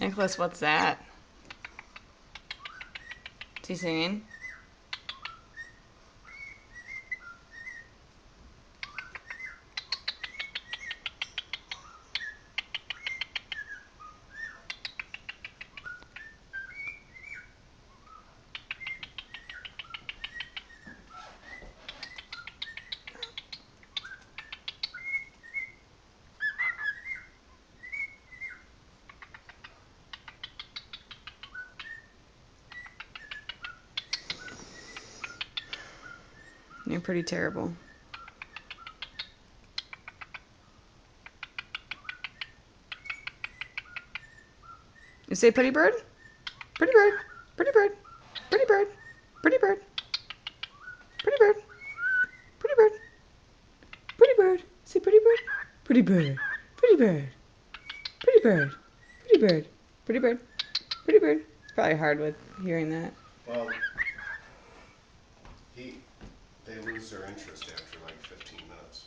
Nicholas, what's that? Is he singing? You're pretty terrible. You say pretty bird? Pretty bird. Pretty bird. Pretty bird. Pretty bird. Pretty bird. Pretty bird. Pretty bird. Say pretty bird. Pretty bird. Pretty bird. Pretty bird. Pretty bird. Pretty bird. Pretty bird. It's probably hard with hearing that. Well, they lose their interest after like 15 minutes.